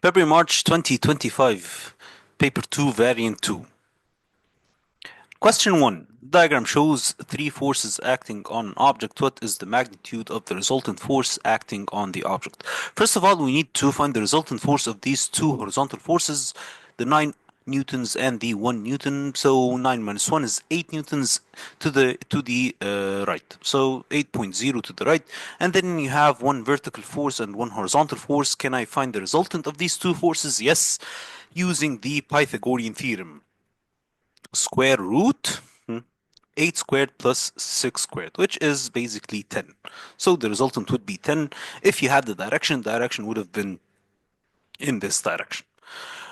February, March 2025, Paper 2, Variant 2. Question 1. Diagram shows three forces acting on an object. What is the magnitude of the resultant force acting on the object? First of all, we need to find the resultant force of these two horizontal forces, the 9 newtons and the 1 newton. So 9 minus 1 is 8 newtons to the right. So 8.0 to the right. And then you have one vertical force and one horizontal force. Can I find the resultant of these two forces? Yes, using the Pythagorean theorem. Square root 8 squared plus 6 squared, which is basically 10. So the resultant would be 10. If you had the direction would have been in this direction.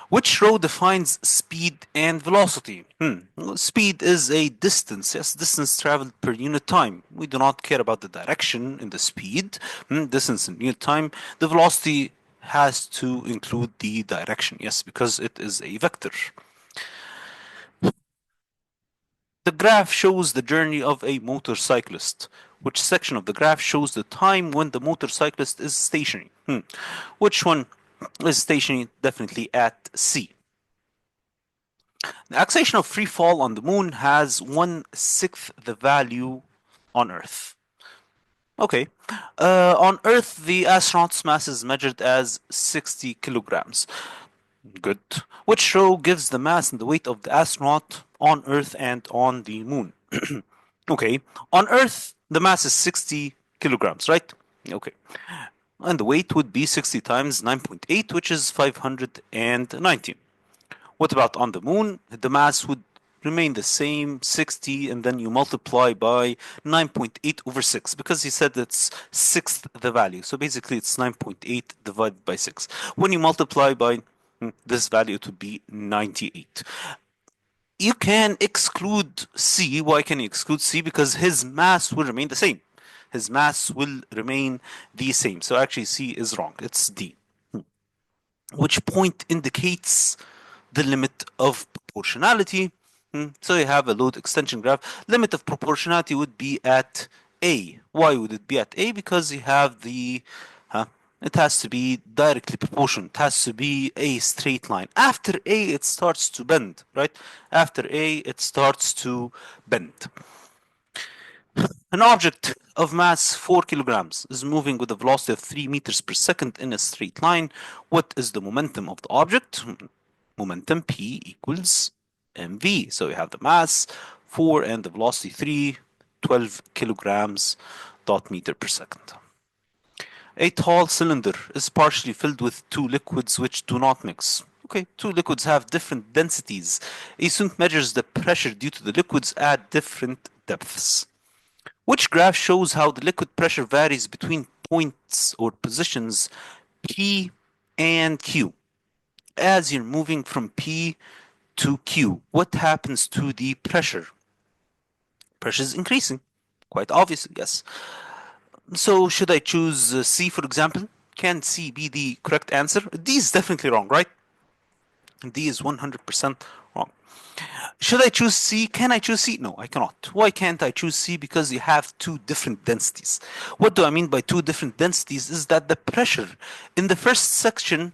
Which row defines speed and velocity? Speed is a distance, yes, distance traveled per unit time. We do not care about the direction in the speed, distance in unit time. The velocity has to include the direction, yes, because it is a vector. The graph shows the journey of a motorcyclist. Which section of the graph shows the time when the motorcyclist is stationary? Which one is stationary? Definitely at C. The acceleration of free fall on the moon has 1/6 the value on Earth. Okay. On Earth, the astronaut's mass is measured as 60 kilograms. Good. Which row gives the mass and the weight of the astronaut on Earth and on the moon? Okay. On Earth, the mass is 60 kilograms, right? Okay. And the weight would be 60 times 9.8, which is 519. What about on the moon? The mass would remain the same, 60, and then you multiply by 9.8 over 6, because he said it's sixth the value. So basically it's 9.8 divided by 6. When you multiply by this value, it would be 98. You can exclude C. Why can you exclude C? Because his mass will remain the same. His mass will remain the same. So actually C is wrong. It's D. Which point indicates the limit of proportionality? So you have a load extension graph. Limit of proportionality would be at A. Why would it be at A? Because you have the it has to be directly proportional. It has to be a straight line. After A, it starts to bend, right? After A, it starts to bend. An object of mass 4 kilograms is moving with a velocity of 3 meters per second in a straight line. What is the momentum of the object? Momentum P equals mv. So we have the mass 4 and the velocity 3, 12 kilograms dot meter per second. A tall cylinder is partially filled with two liquids which do not mix. Okay, two liquids have different densities. A student measures the pressure due to the liquids at different depths. Which graph shows how the liquid pressure varies between points or positions P and Q? As you're moving from P to Q, what happens to the pressure? Pressure is increasing. Quite obvious, yes. So should I choose C, for example? Can C be the correct answer? D is definitely wrong, right? D is 100% wrong. Should I choose C? Can I choose C? No, I cannot. Why can't I choose C? Because you have two different densities. What do I mean by two different densities? Is that the pressure in the first section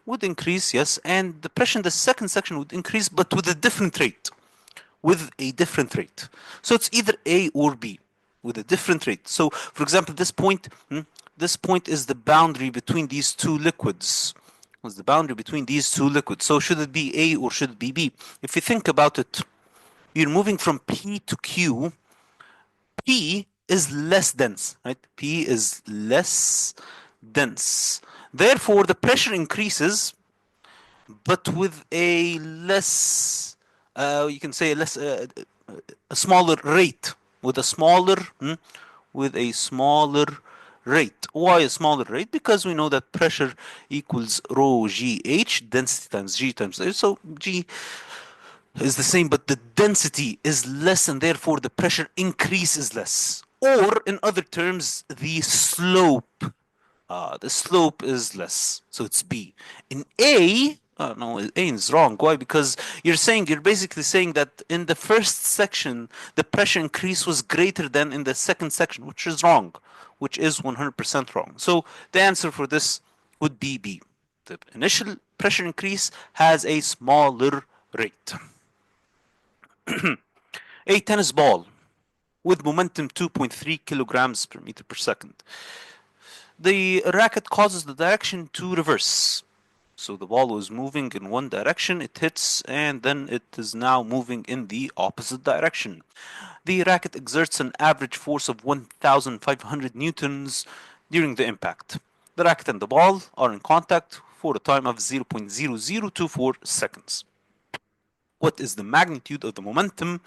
would increase, yes, and the pressure in the second section would increase, but with a different rate. With a different rate. So it's either A or B. With a different rate. So, for example, this point is the boundary between these two liquids. Was the boundary between these two liquids. So should it be A or should it be B? If you think about it, you're moving from P to Q. P is less dense, right? P is less dense. Therefore, the pressure increases, but with a less, you can say a smaller rate. With a smaller rate. Why a smaller rate? Because we know that pressure equals rho GH, density times G times A. So G is the same, but the density is less, and therefore the pressure increase is less. Or in other terms, the slope is less. So it's B. In A, no, A is wrong. Why? Because you're basically saying that in the first section, the pressure increase was greater than in the second section, which is wrong, which is 100% wrong. So the answer for this would be B. The initial pressure increase has a smaller rate. A tennis ball with momentum 2.3 kilograms per meter per second. The racket causes the direction to reverse. So the ball was moving in one direction, it hits, and then it is now moving in the opposite direction. The racket exerts an average force of 1,500 newtons during the impact. The racket and the ball are in contact for a time of 0.0024 seconds. What is the magnitude of the momentum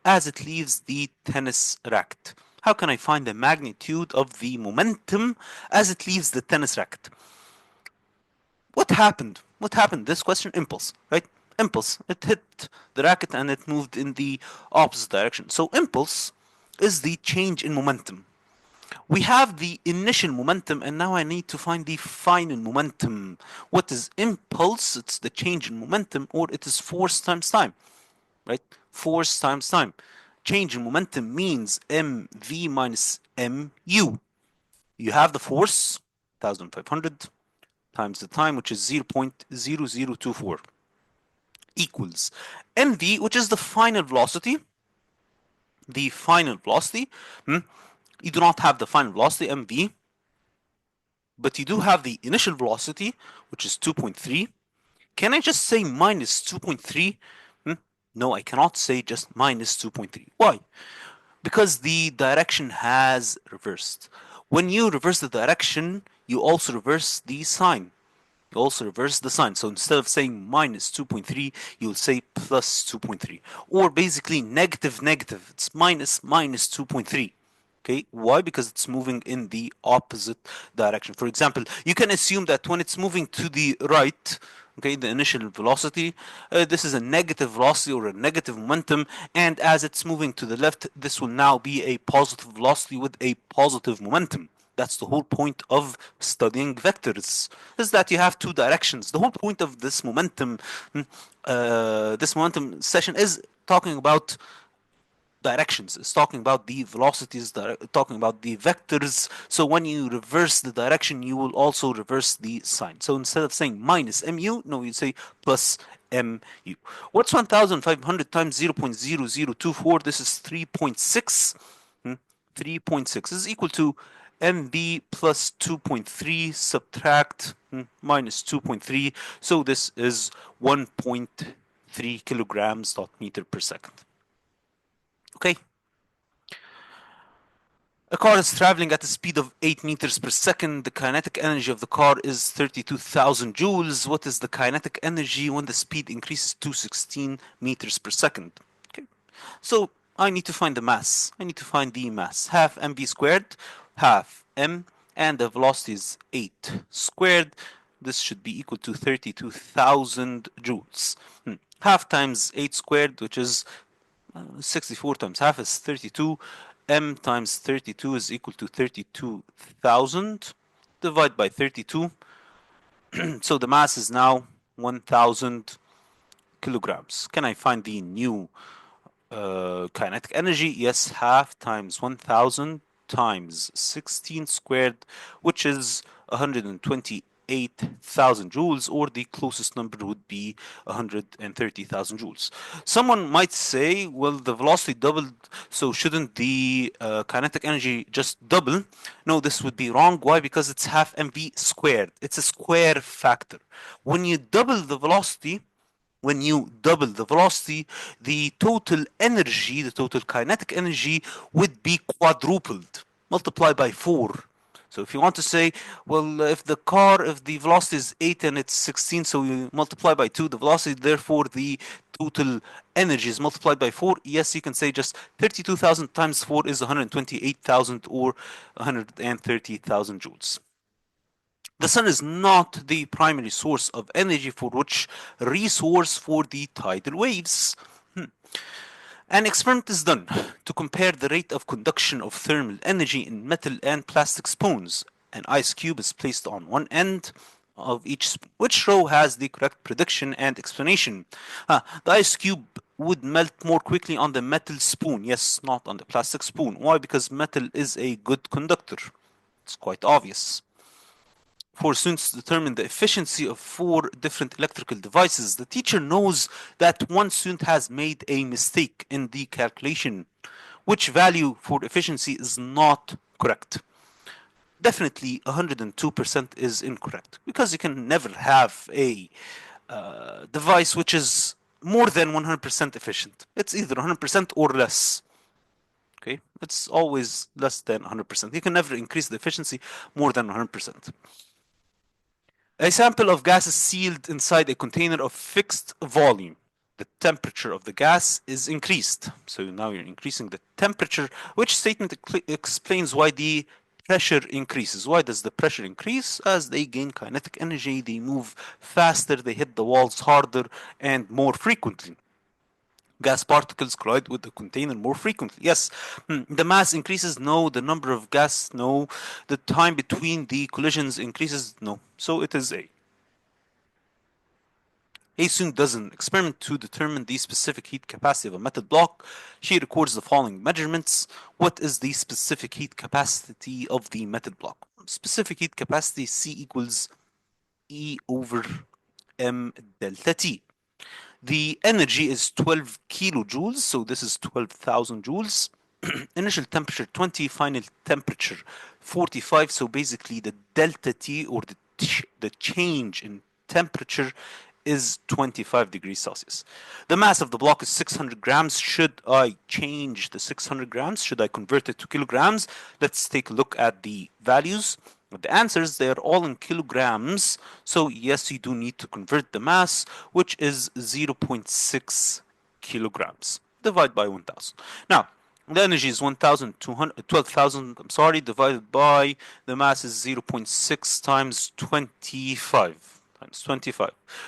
as it leaves the tennis racket? How can I find the magnitude of the momentum as it leaves the tennis racket? What happened? What happened? This question, impulse, right? Impulse. It hit the racket and it moved in the opposite direction. So impulse is the change in momentum. We have the initial momentum and now I need to find the final momentum. What is impulse? It's the change in momentum, or it is force times time, right? Force times time. Change in momentum means mv minus mu. You have the force, 1,500, times the time, which is 0.0024, equals mv, which is the final velocity. The final velocity. You do not have the final velocity, mv, but you do have the initial velocity, which is 2.3. Can I just say minus 2.3? No, I cannot say just minus 2.3. Why? Because the direction has reversed. When you reverse the direction, you also reverse the sign. You also reverse the sign. So instead of saying minus 2.3, you'll say plus 2.3. Or basically negative, negative. It's minus 2.3. Okay, why? Because it's moving in the opposite direction. For example, you can assume that when it's moving to the right, okay, the initial velocity, this is a negative velocity or a negative momentum, and as it's moving to the left, this will now be a positive velocity with a positive momentum. That's the whole point of studying vectors, is that you have two directions. The whole point of this momentum session is talking about directions. It's talking about the velocities, talking about the vectors. So when you reverse the direction, you will also reverse the sign. So instead of saying minus mu, no, you say plus mu. What's 1,500 times 0.0024? This is 3.6. 3.6 is equal to mv plus 2.3 subtract minus 2.3. So this is 1.3 kilograms dot meter per second. Okay. A car is traveling at a speed of 8 meters per second. The kinetic energy of the car is 32,000 joules. What is the kinetic energy when the speed increases to 16 meters per second? Okay. So I need to find the mass. I need to find the mass. Half mv squared, half m, and the velocity is 8 squared. This should be equal to 32,000 joules. Half times 8 squared, which is 64 times half is 32. M times 32 is equal to 32,000. Divide by 32. So the mass is now 1,000 kilograms. Can I find the new kinetic energy? Yes, half times 1,000 times 16 squared, which is 128,000 joules, or the closest number would be 130,000 joules. Someone might say, well, the velocity doubled, so shouldn't the kinetic energy just double? No, this would be wrong. Why? Because it's half mv squared. It's a square factor. When you double the velocity, the total energy, the total kinetic energy would be quadrupled, multiplied by 4. So if you want to say, well, if the velocity is 8 and it's 16, so you multiply by 2 the velocity, therefore the total energy is multiplied by 4. Yes, you can say just 32,000 times 4 is 128,000 or 130,000 joules. The sun is not the primary source of energy for which resource for the tidal waves. An experiment is done to compare the rate of conduction of thermal energy in metal and plastic spoons. An ice cube is placed on one end of each spoon. Which row has the correct prediction and explanation? The ice cube would melt more quickly on the metal spoon. Yes, not on the plastic spoon. Why? Because metal is a good conductor. It's quite obvious. for students to determine the efficiency of 4 different electrical devices. The teacher knows that one student has made a mistake in the calculation, which value for efficiency is not correct. Definitely 102% is incorrect, because you can never have a device which is more than 100% efficient. It's either 100% or less. Okay, it's always less than 100%. You can never increase the efficiency more than 100%. A sample of gas is sealed inside a container of fixed volume. The temperature of the gas is increased. So now you're increasing the temperature. Which statement explains why the pressure increases? Why does the pressure increase? As they gain kinetic energy, they move faster, they hit the walls harder and more frequently. Gas particles collide with the container more frequently. Yes. The mass increases? No. The number of gas? No. The time between the collisions increases? No. So it is A. A student does an experiment to determine the specific heat capacity of a metal block. She records the following measurements. What is the specific heat capacity of the metal block? Specific heat capacity, C equals E over M delta T. The energy is 12 kilojoules, so this is 12,000 joules. Initial temperature 20, final temperature 45. So basically the delta T, or the change in temperature, is 25 degrees Celsius. The mass of the block is 600 grams. Should I change the 600 grams? Should I convert it to kilograms? Let's take a look at the values. The answers, they are all in kilograms. So yes, you do need to convert the mass, which is 0.6 kilograms. Divide by 1,000. Now, the energy is 12,000, I'm sorry, divided by the mass is 0.6 times 25,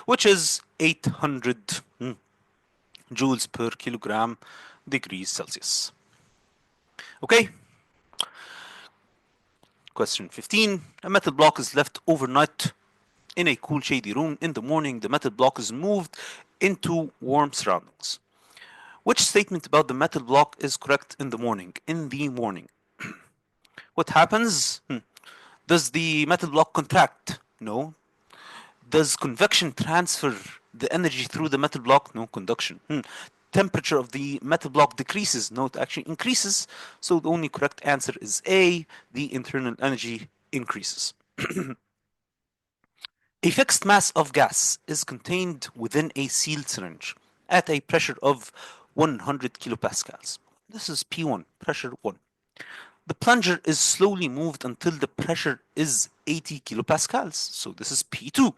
which is 800 joules per kilogram degrees Celsius. Okay. Question 15. A metal block is left overnight in a cool, shady room. In the morning, the metal block is moved into warm surroundings. Which statement about the metal block is correct in the morning? In the morning. What happens? Does the metal block contract? No. Does convection transfer the energy through the metal block? No. Conduction. Temperature of the metal block decreases? No, it actually increases. So the only correct answer is A. The internal energy increases. A fixed mass of gas is contained within a sealed syringe at a pressure of 100 kilopascals. This is P1, pressure 1. The plunger is slowly moved until the pressure is 80 kilopascals. So this is P2.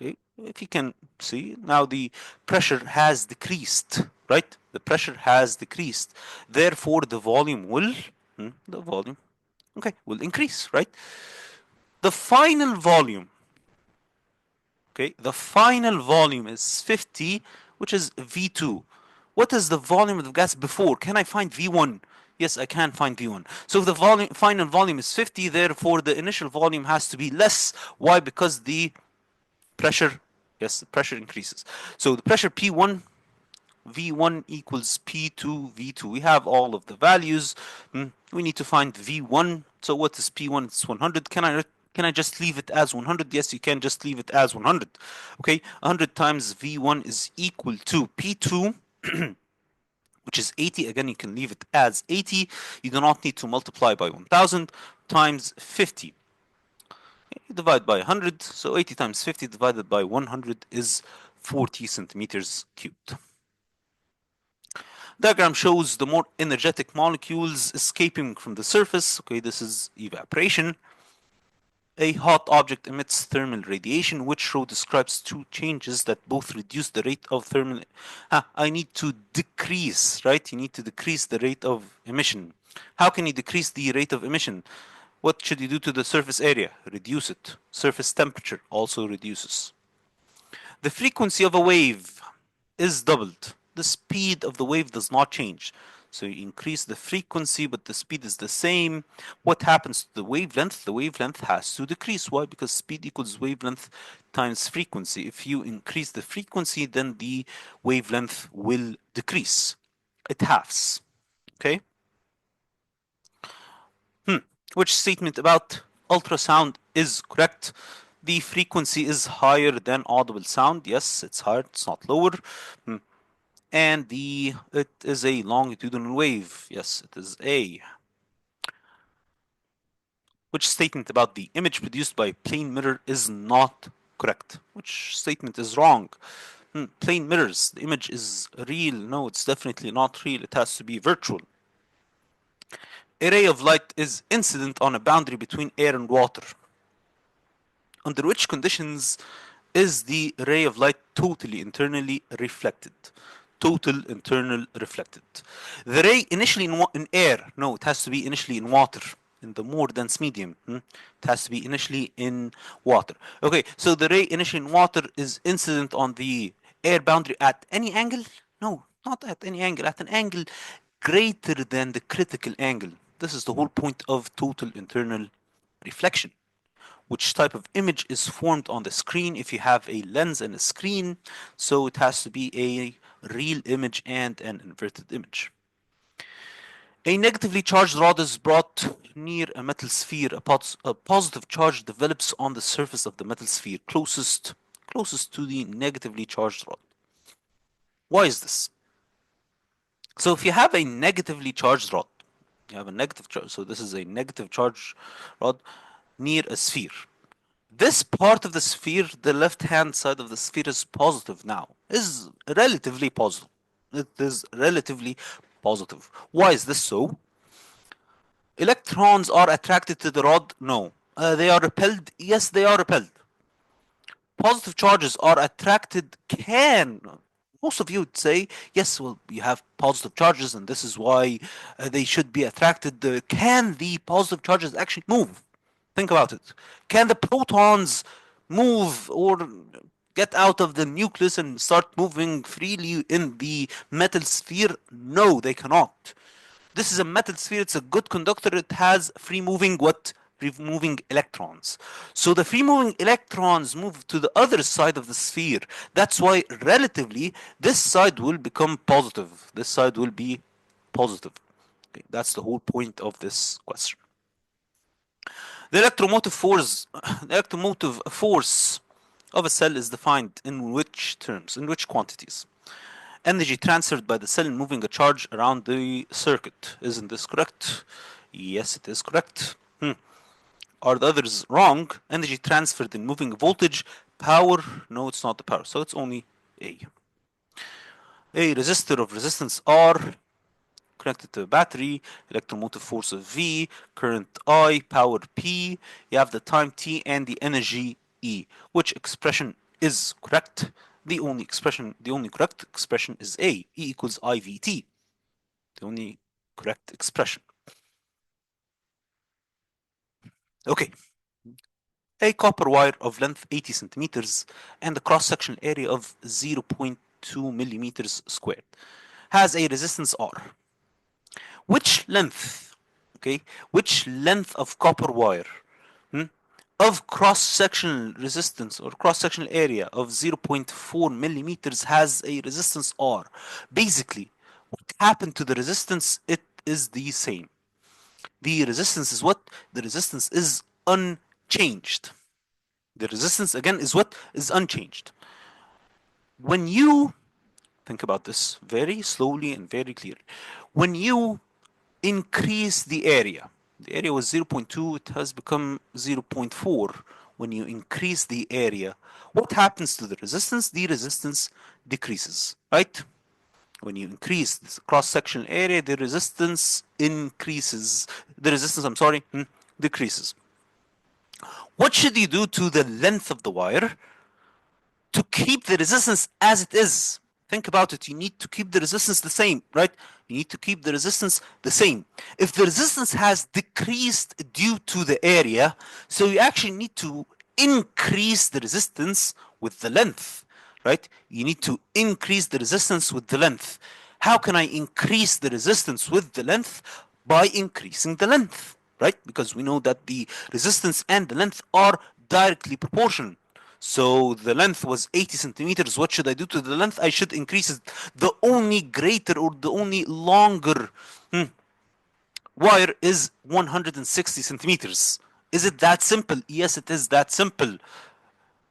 Okay, if you can see, now the pressure has decreased, right? The pressure has decreased. Therefore, the volume will, will increase, right? The final volume, okay, the final volume is 50, which is V2. What is the volume of the gas before? Can I find V1? Yes, I can find V1. So if the final volume is 50, therefore the initial volume has to be less. Why? Because the pressure, yes, the pressure increases. So the pressure P1, V1 equals P2, V2. We have all of the values. We need to find V1. So what is P1? It's 100. Can I just leave it as 100? Yes, you can just leave it as 100. Okay, 100 times V1 is equal to P2, which is 80. Again, you can leave it as 80. You do not need to multiply by 1000 times 50. Divide by 100. So 80 times 50 divided by 100 is 40 centimeters cubed. Diagram shows the more energetic molecules escaping from the surface. Okay, this is evaporation. A hot object emits thermal radiation. Which row describes two changes that both reduce the rate of thermal... I need to decrease, right? You need to decrease the rate of emission. How can you decrease the rate of emission? What should you do to the surface area? Reduce it. Surface temperature also reduces. The frequency of a wave is doubled. The speed of the wave does not change. So you increase the frequency, but the speed is the same. What happens to the wavelength? The wavelength has to decrease. Why? Because speed equals wavelength times frequency. If you increase the frequency, then the wavelength will decrease. It halves. Okay? Which statement about ultrasound is correct. The frequency is higher than audible sound. Yes, it's higher, it's not lower. Hmm. And it is a longitudinal wave. Yes, it is A. Which statement about the image produced by plane mirror is not correct? Which statement is wrong? Plane mirrors, the image is real. No, it's definitely not real. It has to be virtual. A ray of light is incident on a boundary between air and water. Under which conditions is the ray of light totally internally reflected? Total internal reflected. The ray initially in air, no, it has to be initially in water, in the more dense medium. It has to be initially in water. Okay, so the ray initially in water is incident on the air boundary at any angle? No, not at any angle, at an angle greater than the critical angle. This is the whole point of total internal reflection. Which type of image is formed on the screen if you have a lens and a screen? So it has to be a real image and an inverted image. A negatively charged rod is brought near a metal sphere. A positive charge develops on the surface of the metal sphere closest to the negatively charged rod. Why is this? So if you have a negatively charged rod, you have a negative charge, so this is a negative charge rod near a sphere. This part of the sphere, the left hand side of the sphere is positive now, is relatively positive. It is relatively positive. Why is this so? Electrons are attracted to the rod? No. They are repelled? Yes, they are repelled. Positive charges are attracted, can. Most of you would say, yes, well, you have positive charges and this is why they should be attracted. Can the positive charges actually move? Think about it. Can the protons move or get out of the nucleus and start moving freely in the metal sphere? No, they cannot. This is a metal sphere. It's a good conductor. It has free moving what? Free moving electrons. So the free moving electrons move to the other side of the sphere. That's why relatively this side will become positive. This side will be positive. Okay, that's the whole point of this question. The electromotive force of a cell is defined in which terms, in which quantities? Energy transferred by the cell in moving a charge around the circuit. Isn't this correct? Yes, it is correct. Are the others wrong? Energy transferred in moving voltage, power. No, it's not the power. So it's only A. A resistor of resistance R connected to a battery, electromotive force of V, current I, power P, you have the time T and the energy E. Which expression is correct? The only correct expression is A. E equals IVT. The only correct expression. Okay. A copper wire of length 80 centimeters and a cross-sectional area of 0.2 millimeters squared has a resistance R. Which length, okay, which length of copper wire of cross-sectional resistance or cross-sectional area of 0.4 millimeters has a resistance R? Basically, what happened to the resistance? It is the same. The resistance is what? The resistance is unchanged. The resistance again is what? Is unchanged. When you think about this very slowly and very clearly, when you increase the area was 0.2, it has become 0.4. When you increase the area, what happens to the resistance? The resistance decreases, right? When you increase this cross-sectional area, the resistance increases. The resistance, I'm sorry, decreases. What should you do to the length of the wire to keep the resistance as it is? Think about it. You need to keep the resistance the same, right? You need to keep the resistance the same. If the resistance has decreased due to the area, so you actually need to increase the resistance with the length, right? You need to increase the resistance with the length. How can I increase the resistance with the length? By increasing the length, right? Because we know that the resistance and the length are directly proportional. So the length was 80 centimeters. What should I do to the length? I should increase it. The only greater or the only longer wire is 160 centimeters. Is it that simple? Yes, it is that simple.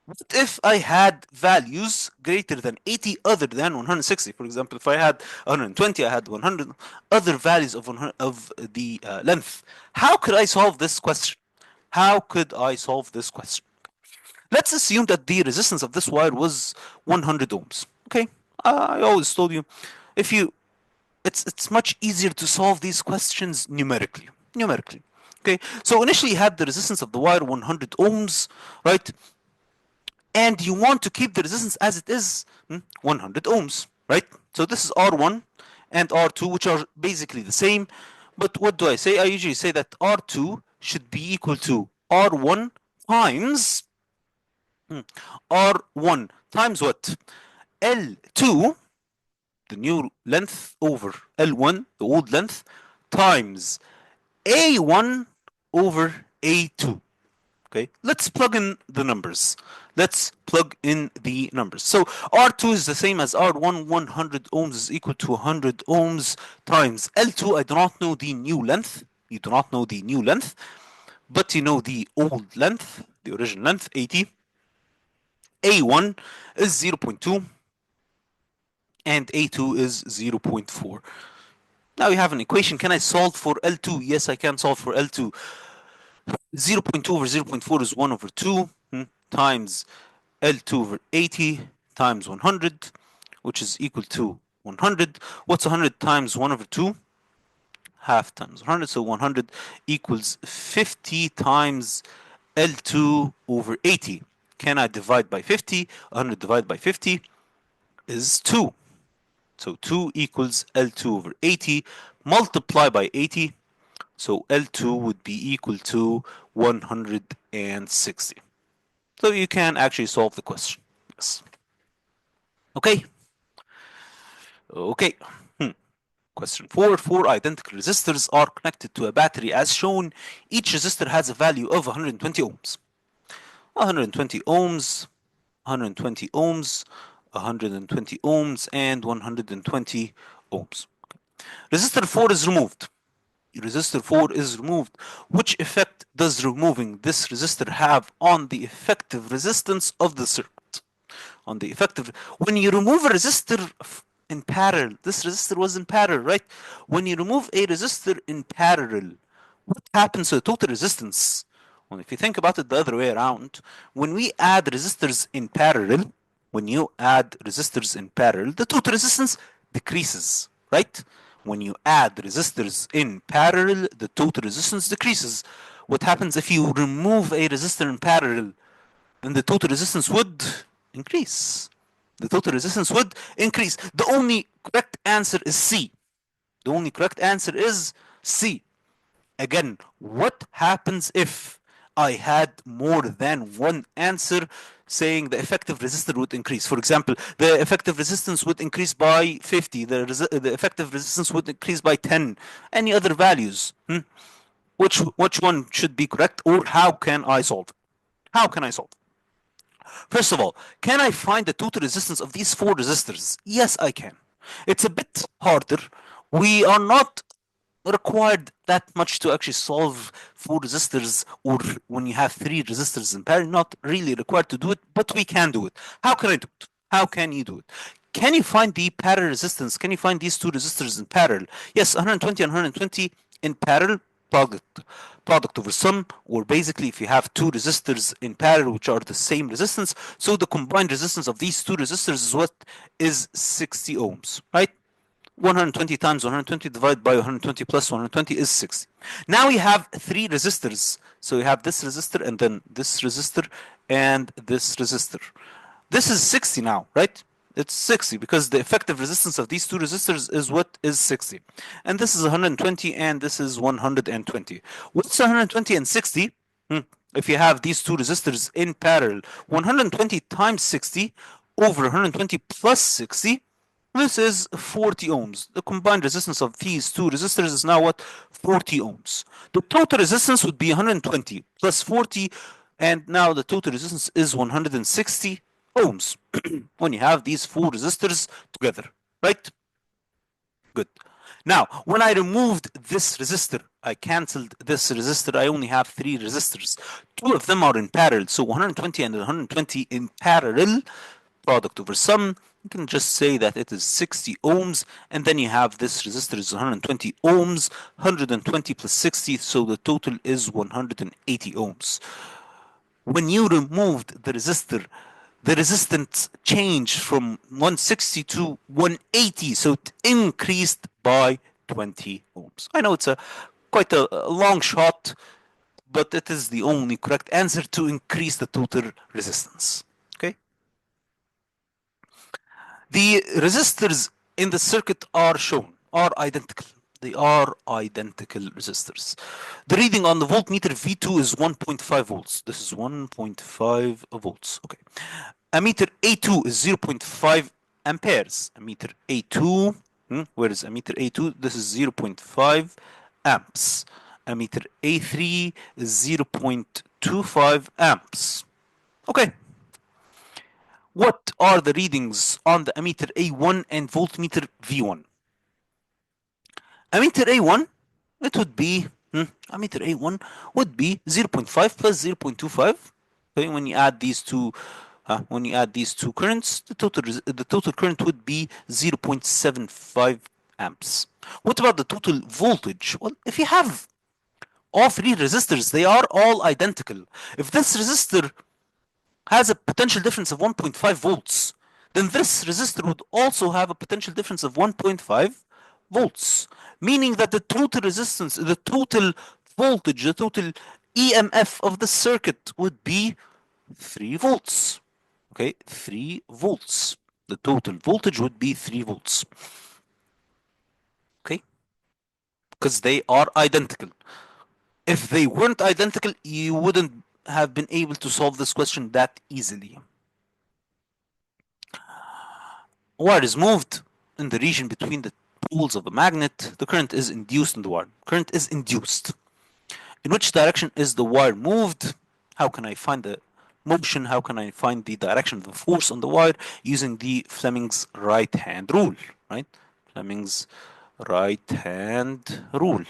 What if I had values greater than 80 other than 160? For example, if I had 120, I had 100 other values of 100, of the length. How could I solve this question? How could I solve this question? Let's assume that the resistance of this wire was 100 ohms. Okay, I always told you, if you, it's much easier to solve these questions numerically. Numerically. Okay, so initially you had the resistance of the wire 100 ohms, right? And you want to keep the resistance as it is, 100 ohms, right? So this is R1 and R2, which are basically the same. But what do I say? I usually say that R2 should be equal to R1 times R1 times what? L2, the new length, over L1, the old length, times A1 over A2. Okay, let's plug in the numbers. Let's plug in the numbers. So R2 is the same as R1. 100 ohms is equal to 100 ohms times L2. I do not know the new length. You do not know the new length, but you know the old length, the original length, 80. A1 is 0.2 and A2 is 0.4. Now we have an equation. Can I solve for L2? Yes, I can solve for L2. 0.2 over 0.4 is 1 over 2 times L2 over 80 times 100, which is equal to 100. What's 100 times 1 over 2? Half times 100. So 100 equals 50 times L2 over 80. Can I divide by 50? 100 divided by 50 is 2. So 2 equals L2 over 80. Multiply by 80. So L2 would be equal to 160. So you can actually solve the question. Yes. Okay. Okay. Question 4. Four identical resistors are connected to a battery as shown. Each resistor has a value of 120 ohms. 120 ohms, 120 ohms, 120 ohms, and 120 ohms. Resistor 4 is removed. Resistor 4 is removed. Which effect does removing this resistor have on the effective resistance of the circuit? On the effective, when you remove a resistor in parallel, this resistor was in parallel, right? When you remove a resistor in parallel, what happens to the total resistance? Well, if you think about it the other way around, when we add resistors in parallel, when you add resistors in parallel, the total resistance decreases, right? When you add resistors in parallel, the total resistance decreases. What happens if you remove a resistor in parallel? Then the total resistance would increase. The total resistance would increase. The only correct answer is C. The only correct answer is C. Again, what happens if I had more than one answer saying the effective resistor would increase? For example, the effective resistance would increase by 50, the effective resistance would increase by 10, any other values. Which one should be correct, or how can I solve it? How can I solve it? First of all, can I find the total resistance of these four resistors? Yes, I can. It's a bit harder. We are not required that much to actually solve four resistors, or when you have three resistors in parallel, not really required to do it, but we can do it. How can I do it? How can you do it? Can you find the parallel resistance? Can you find these two resistors in parallel? Yes, 120 and 120 in parallel, product over sum, or basically if you have two resistors in parallel which are the same resistance, so the combined resistance of these two resistors is what is 60 ohms, right? 120 times 120 divided by 120 plus 120 is 60. Now we have three resistors. So we have this resistor and then this resistor and this resistor. This is 60 now, right? It's 60 because the effective resistance of these two resistors is what is 60. And this is 120 and this is 120. What's 120 and 60? If you have these two resistors in parallel, 120 times 60 over 120 plus 60, this is 40 ohms. The combined resistance of these two resistors is now what? 40 ohms. The total resistance would be 120 plus 40, and now the total resistance is 160 ohms when you have these four resistors together, right? Good. Now, when I removed this resistor, I canceled this resistor. I only have 3 resistors. 2 of them are in parallel. So 120 and 120 in parallel, product over sum. You can just say that it is 60 ohms. And then you have this resistor is 120 ohms, 120 plus 60. So the total is 180 ohms. When you removed the resistor, the resistance changed from 160 to 180, so it increased by 20 ohms. I know it's a quite a long shot, but it is the only correct answer to increase the total resistance. Okay. The resistors in the circuit are shown, are identical. They are identical resistors. The reading on the voltmeter V2 is 1.5 volts. This is 1.5 volts. Okay. Ammeter A2 is 0.5 amperes. Ammeter A2, where is ammeter A2? This is 0.5 amps. Ammeter A3 is 0.25 amps. Okay. What are the readings on the ammeter A1 and voltmeter V1? Ammeter A1, it would be, ammeter A1 would be 0.5 plus 0.25. Okay, when you add these two currents, the total current would be 0.75 amps. What about the total voltage? Well, if you have all 3 resistors, they are all identical. If this resistor has a potential difference of 1.5 volts, then this resistor would also have a potential difference of 1.5 volts, meaning that the total resistance, the total voltage, the total EMF of the circuit would be 3 volts. Okay, 3 volts. The total voltage would be 3 volts. Okay, because they are identical. If they weren't identical, you wouldn't have been able to solve this question that easily. Wire is moved in the region between the poles of a magnet. The current is induced in the wire. Current is induced. In which direction is the wire moved? How can I find the motion? How can I find the direction of the force on the wire? Using the Fleming's right hand rule, right? Fleming's right hand rule.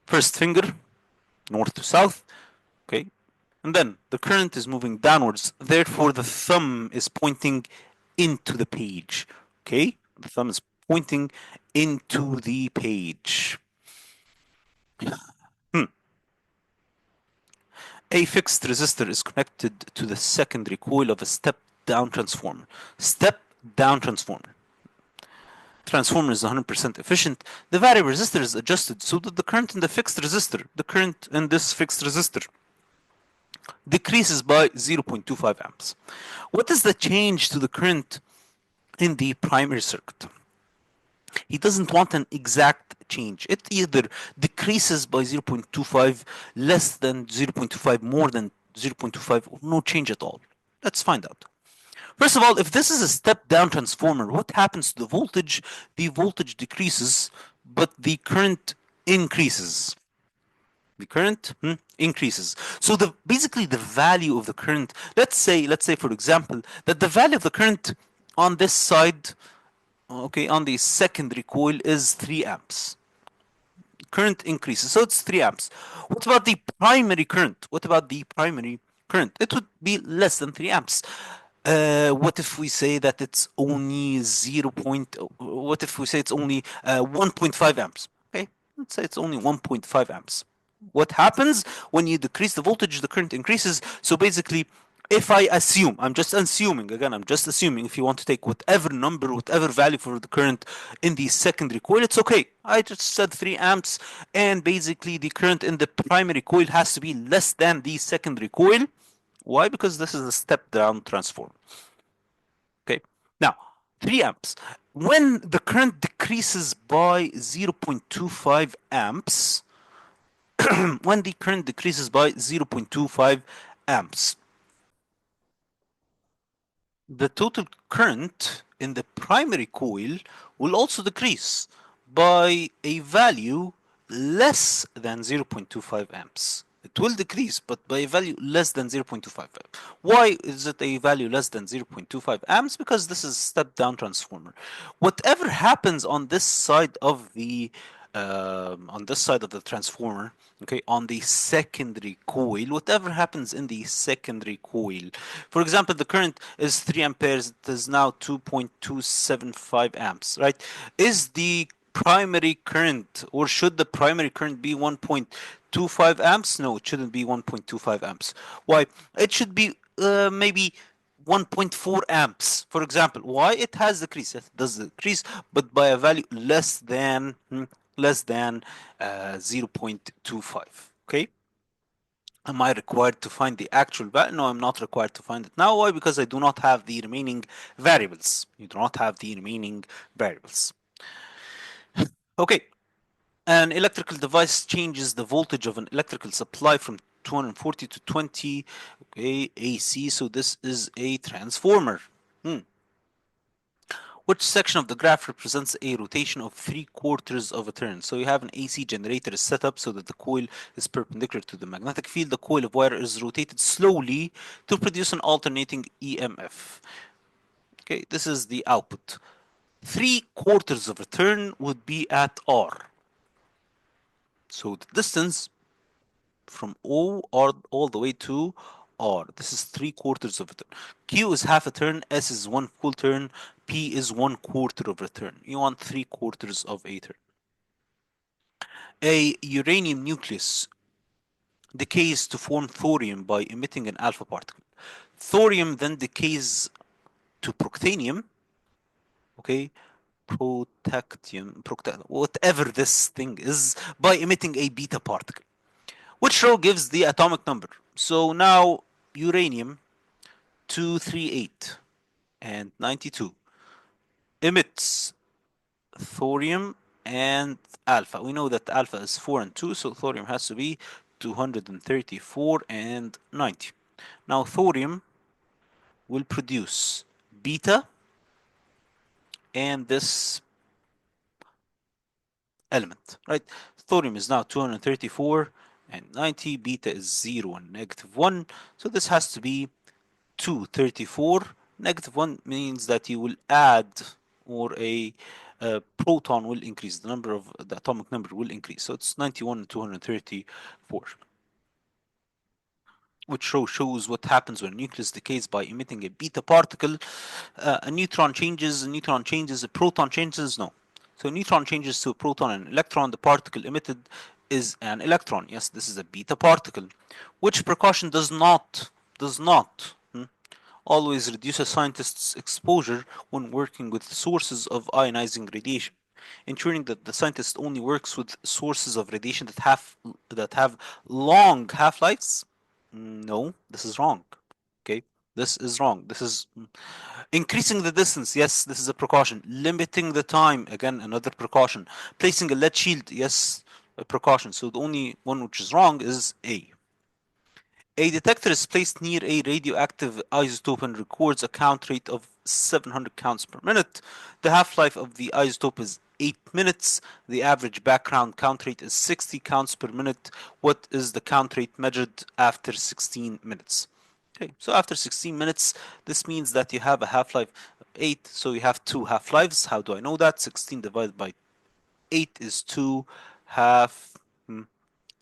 First finger, north to south, okay? And then the current is moving downwards. Therefore, the thumb is pointing into the page, okay? The thumb is pointing into the page. A fixed resistor is connected to the secondary coil of a step-down transformer. Step-down transformer. Transformer is 100% efficient. The variable resistor is adjusted so that the current in the fixed resistor, the current in this fixed resistor, decreases by 0.25 amps. What is the change to the current in the primary circuit? He doesn't want an exact change. It either decreases by 0.25, less than 0.25, more than 0.25, or no change at all. Let's find out. First of all, if this is a step-down transformer, what happens to the voltage? The voltage decreases, but the current increases. The current increases. So basically the value of the current, let's say for example, that the value of the current on this side, okay, on the secondary coil is 3 amps. Current increases, so it's 3 amps. What about the primary current? What about the primary current? It would be less than 3 amps. What if we say that it's only what if we say it's only 1.5 amps? Okay, let's say it's only 1.5 amps. What happens when you decrease the voltage? The current increases. So basically, if I assume, I'm just assuming, again, I'm just assuming, if you want to take whatever number, whatever value for the current in the secondary coil, it's okay. I just said 3 amps, and basically the current in the primary coil has to be less than the secondary coil. Why? Because this is a step-down transformer. Okay, now 3 amps. When the current decreases by 0.25 amps, when the current decreases by 0.25 amps, the total current in the primary coil will also decrease by a value less than 0.25 amps. It will decrease, but by a value less than 0.25 amps. Why is it a value less than 0.25 amps? Because this is a step-down transformer. Whatever happens on this side of the on this side of the transformer, okay, on the secondary coil, whatever happens in the secondary coil. For example, the current is 3 amperes, it is now 2.275 amps, right? Is the primary current, or should the primary current be 1.25 amps? No, it shouldn't be 1.25 amps. Why? It should be maybe 1.4 amps, for example. Why? It has decreased. It does decrease, but by a value less than 0.25. Okay. Am I required to find the actual value? No, I'm not required to find it now. Why? Because I do not have the remaining variables. You do not have the remaining variables. Okay. An electrical device changes the voltage of an electrical supply from 240 to 20, okay, AC. So this is a transformer. Which section of the graph represents a rotation of 3/4 of a turn? So you have an AC generator is set up so that the coil is perpendicular to the magnetic field. The coil of wire is rotated slowly to produce an alternating EMF. Okay, this is the output. 3/4 of a turn would be at R. So the distance from O all the way to R. This is 3/4 of a turn. Q is half a turn, S is one full turn, P is 1/4 of a turn. You want 3/4 of a turn. A uranium nucleus decays to form thorium by emitting an alpha particle. Thorium then decays to proctanium, okay, whatever this thing is, by emitting a beta particle, which row gives the atomic number. So now uranium 238 and 92 emits thorium and alpha. We know that alpha is 4 and 2, so thorium has to be 234 and 90. Now thorium will produce beta and this element, right? Thorium is now 234 and 90, beta is 0 and -1, so this has to be 234. -1 means that you will add, or a proton will increase, the number of the atomic number will increase, so it's 91 and 234. Which row shows what happens when a nucleus decays by emitting a beta particle? A neutron changes, a proton changes, no. So a neutron changes to a proton and electron. The particle emitted is an electron. Yes, this is a beta particle. Which precaution does not always reduce a scientist's exposure when working with sources of ionizing radiation, ensuring that the scientist only works with sources of radiation that have long half-lives? No, this is wrong. Okay, this is wrong. This is increasing the distance. Yes, this is a precaution. Limiting the time. Again, another precaution. Placing a lead shield. Yes, a precaution. So the only one which is wrong is A. A detector is placed near a radioactive isotope and records a count rate of 700 counts per minute. The half-life of the isotope is 8 minutes. The average background count rate is 60 counts per minute. What is the count rate measured after 16 minutes? Okay, so after 16 minutes, this means that you have a half-life of 8, so you have 2 half-lives. How do I know that? 16 divided by 8 is 2 half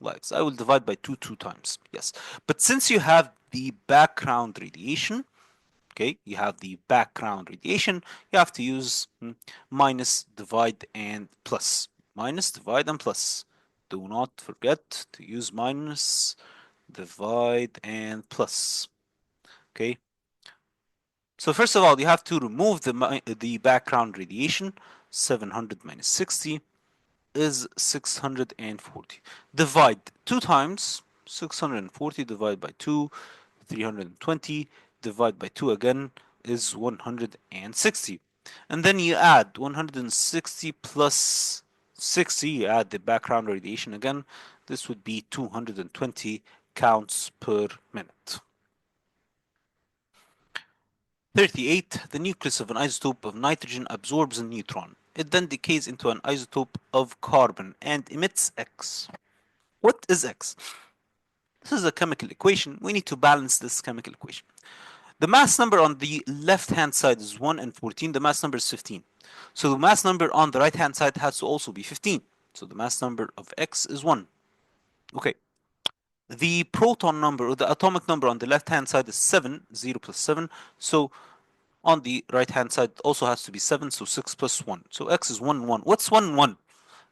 lives. I will divide by 2 times. Yes. But since you have the background radiation, okay, you have the background radiation, you have to use minus, divide, and plus. Minus, divide, and plus. Do not forget to use minus, divide, and plus. Okay. So first of all, you have to remove the background radiation. 700 minus 60 is 640. Divide 2 times. 640 divided by 2, 320. Divide by 2 again is 160. And then you add 160 plus 60. You add the background radiation again. This would be 220 counts per minute. 38. The nucleus of an isotope of nitrogen absorbs a neutron. It then decays into an isotope of carbon and emits X. What is X? This is a chemical equation. We need to balance this chemical equation. The mass number on the left-hand side is 1 and 14. The mass number is 15. So the mass number on the right-hand side has to also be 15. So the mass number of X is 1. Okay. The proton number or the atomic number on the left hand side is 7, 0 plus 7. So on the right hand side it also has to be 7, so 6 plus 1. So X is 1, 1. What's 1, 1?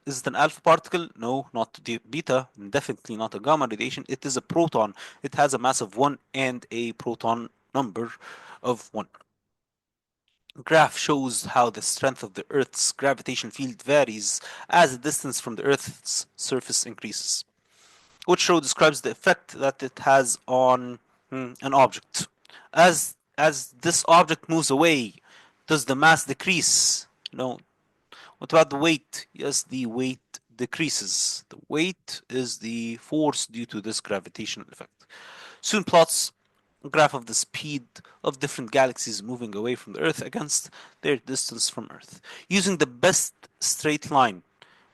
Is it an alpha particle? No, not the beta, and definitely not a gamma radiation. It is a proton. It has a mass of 1 and a proton number of 1. Graph shows how the strength of the Earth's gravitation field varies as the distance from the Earth's surface increases. Which row describes the effect that it has on an object. As this object moves away, does the mass decrease? No. What about the weight? Yes, the weight decreases. The weight is the force due to this gravitational effect. Soon plots a graph of the speed of different galaxies moving away from the Earth against their distance from Earth. Using the best straight line,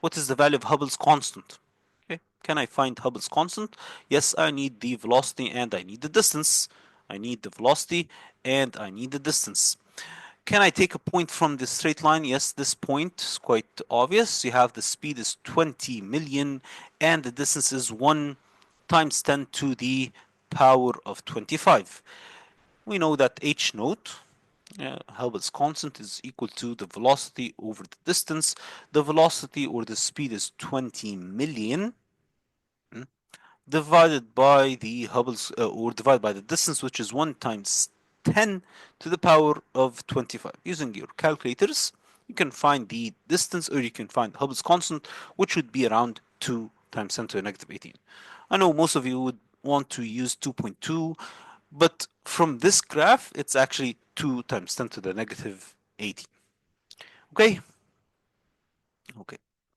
what is the value of Hubble's constant? Okay. Can I find Hubble's constant? Yes, I need the velocity and I need the distance. I need the velocity and I need the distance. Can I take a point from the straight line? Yes, this point is quite obvious. You have the speed is 20 million and the distance is 1 times 10 to the power of 25. We know that h naught, Hubble's constant, is equal to the velocity over the distance. The velocity or the speed is 20 million divided by the Hubble's or divided by the distance, which is 1 times 10 to the power of 25. Using your calculators, you can find the distance or you can find Hubble's constant, which would be around 2 times 10 to the negative 18. I know most of you would want to use 2.2, but from this graph, it's actually 2 times 10 to the negative 18. Okay? Okay.